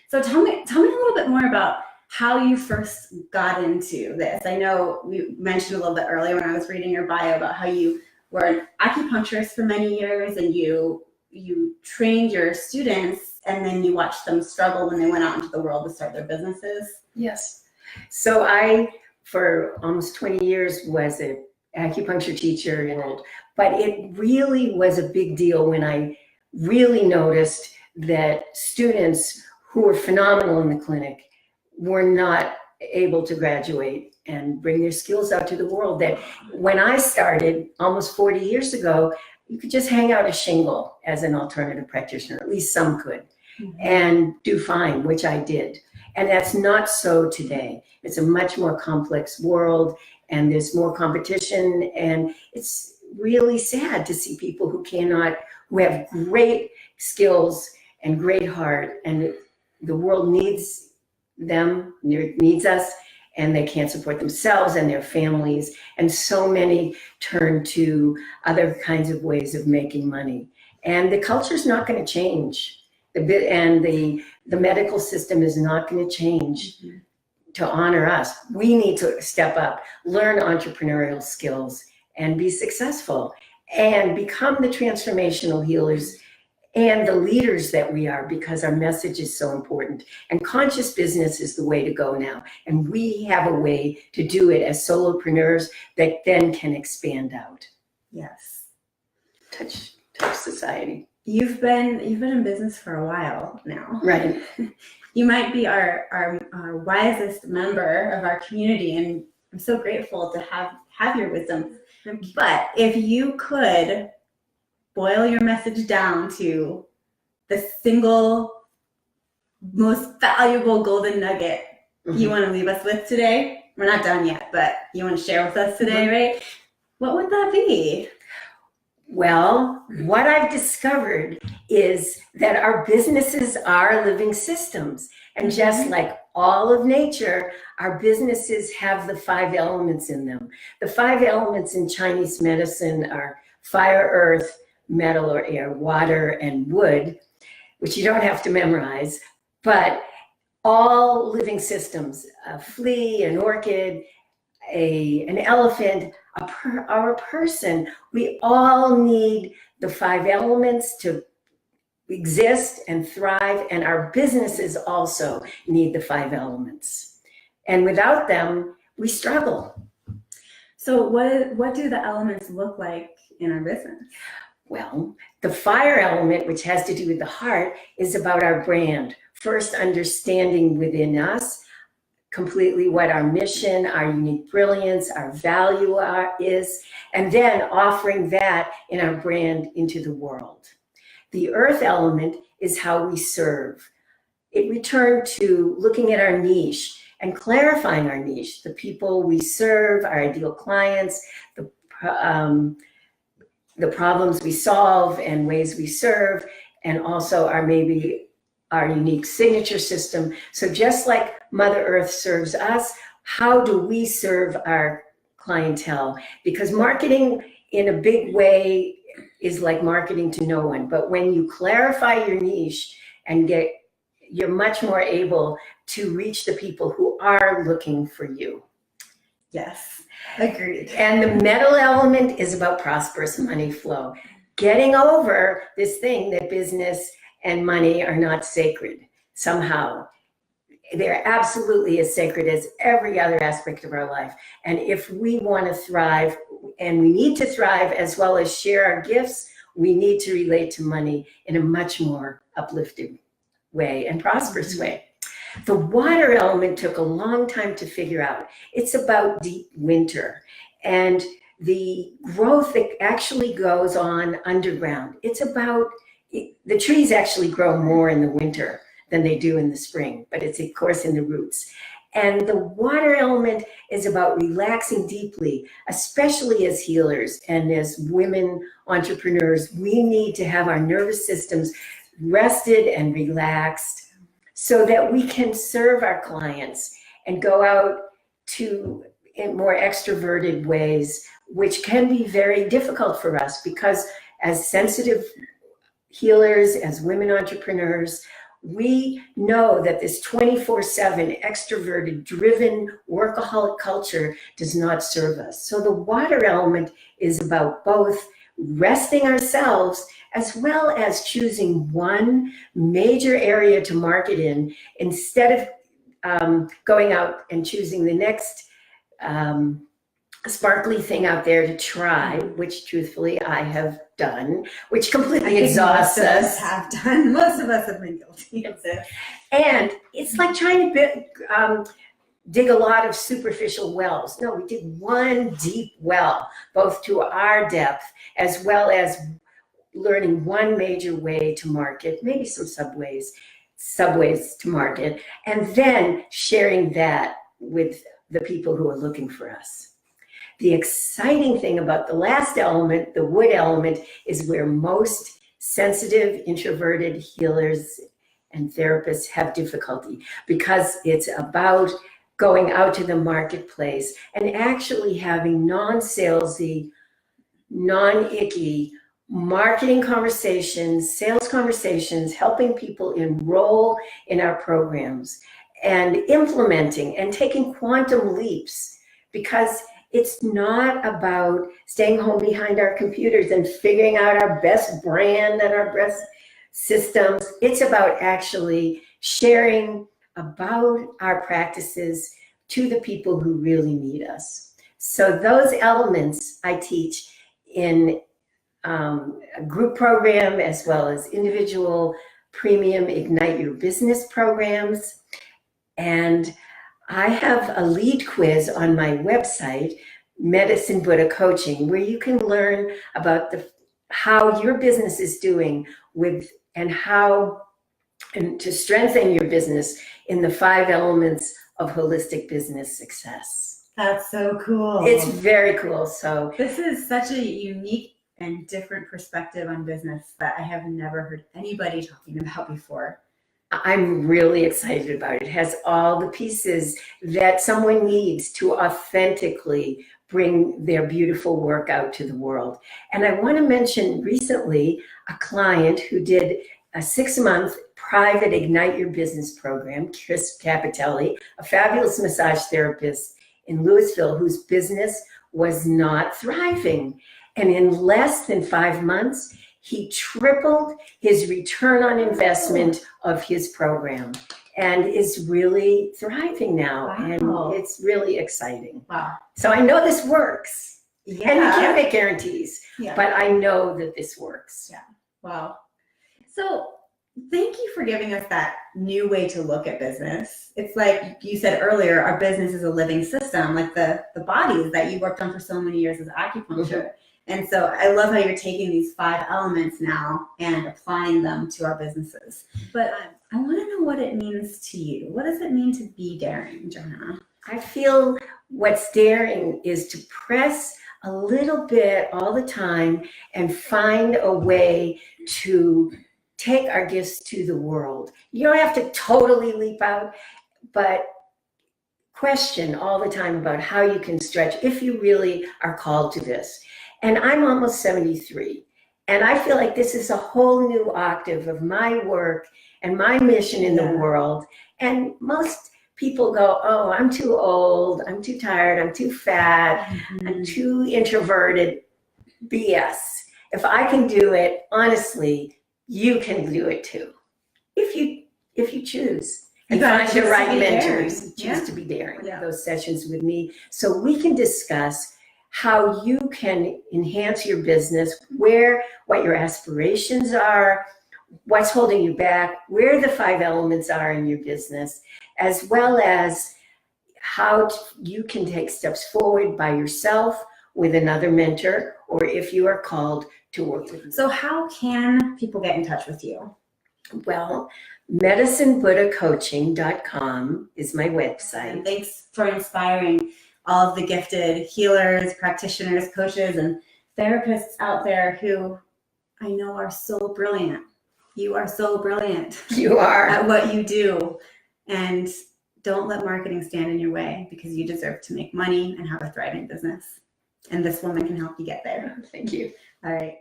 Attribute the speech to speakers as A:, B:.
A: So tell me a little bit more about how you first got into this. I know we mentioned a little bit earlier when I was reading your bio about how you were an acupuncturist for many years and you trained your students and then you watched them struggle when they went out into the world to start their businesses.
B: Yes. So I, for almost 20 years, was an acupuncture teacher, but it really was a big deal when I really noticed that students who were phenomenal in the clinic were not able to graduate and bring their skills out to the world. That when I started almost 40 years ago, you could just hang out a shingle as an alternative practitioner, at least some could, and do fine, which I did. And that's not so today. It's a much more complex world and there's more competition, and it's really sad to see people who have great skills and great heart, and the world needs them, needs us, and they can't support themselves and their families. And so many turn to other kinds of ways of making money. And the culture's not going to change. The medical system is not going to change to honor us. We need to step up, learn entrepreneurial skills, and be successful, and become the transformational healers and the leaders that we are, because our message is so important. And conscious business is the way to go now. And we have a way to do it as solopreneurs that then can expand out.
A: Yes.
B: Touch society.
A: You've been in business for a while now.
B: Right.
A: You might be our wisest member of our community, and I'm so grateful to have your wisdom. But if you could boil your message down to the single most valuable golden nugget you want to leave us with today, we're not done yet, but you want to share with us today, right? What would that be?
B: Well, what I've discovered is that our businesses are living systems. And just like all of nature, our businesses have the 5 elements in them. The 5 elements in Chinese medicine are fire, earth, metal or air, water, and wood, which you don't have to memorize, but all living systems, a flea, an orchid, an elephant, or a person, we all need the 5 elements to exist and thrive, and our businesses also need the 5 elements. And without them, we struggle.
A: So what do the elements look like in our business?
B: Well, the fire element, which has to do with the heart, is about our brand. First, understanding within us completely what our mission, our unique brilliance, our value is, and then offering that in our brand into the world. The earth element is how we serve. It returned to looking at our niche and clarifying our niche, the people we serve, our ideal clients, the problems we solve and ways we serve, and also our unique signature system. So just like Mother Earth serves us, how do we serve our clientele? Because marketing in a big way is like marketing to no one. But when you clarify your niche and you're much more able to reach the people who are looking for you.
A: Yes, agreed.
B: And the metal element is about prosperous money flow. Getting over this thing that business and money are not sacred somehow. They're absolutely as sacred as every other aspect of our life. And if we want to thrive, and we need to thrive as well as share our gifts, we need to relate to money in a much more uplifting way and prosperous way. The water element took a long time to figure out. It's about deep winter and the growth that actually goes on underground. It's about, the trees actually grow more in the winter than they do in the spring, but it's of course in the roots. And the water element is about relaxing deeply, especially as healers and as women entrepreneurs. We need to have our nervous systems rested and relaxed so that we can serve our clients and go out in more extroverted ways, which can be very difficult for us because as sensitive healers, as women entrepreneurs, we know that this 24/7 extroverted, driven, workaholic culture does not serve us. So the water element is about both resting ourselves as well as choosing one major area to market in instead of going out and choosing the next sparkly thing out there to try, which truthfully I have done, which completely exhausts
A: most of
B: us.
A: us have done. Most of us have been guilty of this.
B: And it's like trying to dig a lot of superficial wells. No, we did one deep well, both to our depth, as well as learning one major way to market, maybe some subways to market, and then sharing that with the people who are looking for us. The exciting thing about the last element, the wood element, is where most sensitive, introverted healers and therapists have difficulty, because it's about going out to the marketplace and actually having non-salesy, non-icky marketing conversations, sales conversations, helping people enroll in our programs and implementing and taking quantum leaps, because it's not about staying home behind our computers and figuring out our best brand and our best systems. It's about actually sharing about our practices to the people who really need us. So those elements I teach in a group program as well as individual premium Ignite Your Business programs. And I have a lead quiz on my website, Medicine Buddha Coaching, where you can learn about how your business is doing and to strengthen your business in the 5 elements of holistic business success.
A: That's so cool.
B: It's very cool. So
A: this is such a unique and different perspective on business that I have never heard anybody talking about before.
B: I'm really excited about it. It has all the pieces that someone needs to authentically bring their beautiful work out to the world. And I want to mention recently a client who did a 6-month private Ignite Your Business program, Chris Capitelli, a fabulous massage therapist in Louisville whose business was not thriving. And in less than 5 months, he tripled his return on investment of his program and is really thriving now.
A: Wow.
B: And it's really exciting.
A: Wow.
B: So I know this works.
A: Yeah.
B: And we can't make guarantees,
A: Yeah.
B: but I know that this works.
A: Yeah. Wow. So thank you for giving us that new way to look at business. It's like you said earlier, our business is a living system, like the bodies that you worked on for so many years as acupuncture. Mm-hmm. And so I love how you're taking these 5 elements now and applying them to our businesses. But I want to know what it means to you. What does it mean to be daring, Johanna?
B: I feel what's daring is to press a little bit all the time and find a way to take our gifts to the world. You don't have to totally leap out, but question all the time about how you can stretch if you really are called to this. And I'm almost 73, and I feel like this is a whole new octave of my work and my mission in the world. And most people go, oh, I'm too old, I'm too tired, I'm too fat, I'm too introverted. BS. If I can do it, honestly, you can do it too. If you choose. And find the right mentors, choose to be daring. Those sessions with me, so we can discuss how you can enhance your business, what your aspirations are, what's holding you back, where the 5 elements are in your business, as well as how you can take steps forward by yourself with another mentor, or if you are called to work with me.
A: So how can people get in touch with you?
B: Well, medicinebuddhacoaching.com is my website.
A: And thanks for inspiring all of the gifted healers, practitioners, coaches, and therapists out there who I know are so brilliant. You are so brilliant.
B: You are.
A: At what you do. And don't let marketing stand in your way, because you deserve to make money and have a thriving business. And this woman can help you get there.
B: Thank you.
A: All right.